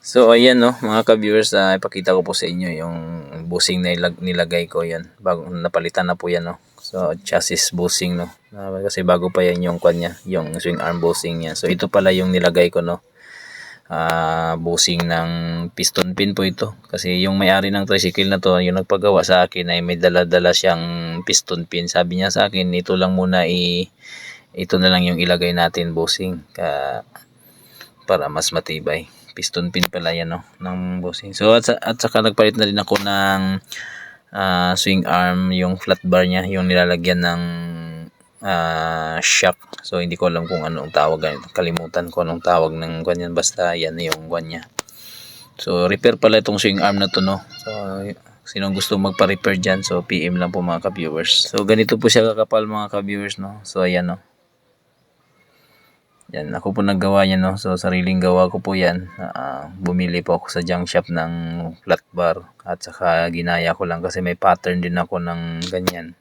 So ayan no mga ka-viewers, ipakita ko po sa inyo yung bushing na nilagay ko yan. Bago napalitan na po yan no. So chassis bushing no. Kasi bago pa yan yung kanya, yung swing arm bushing niya. So ito pala yung nilagay ko no. Bushing ng piston pin po ito. Kasi yung may-ari ng tricycle na to, yung nagpagawa sa akin ay may dala-dala siyang piston pin. Sabi niya sa akin, ito lang muna ito na lang yung ilagay natin bushing para mas matibay. Piston pin pala yan no ng bushing. So at saka nagpalit na rin ako ng swing arm, yung flat bar niya, yung nilalagyan ng shock. So hindi ko alam kung anong tawag, kalimutan ko anong tawag ng ganyan, basta yan yung kanya. So repair pala itong swing arm na to no. So sinong gusto magpa-repair dyan, so PM lang po mga ka-viewers. So ganito po siya kakapal mga ka-viewers no. So ayan no. Yan, ako po naggawa yan no. So sariling gawa ko po yan. Bumili po ako sa junk shop ng flat bar at saka ginaya ko lang kasi may pattern din ako ng ganyan.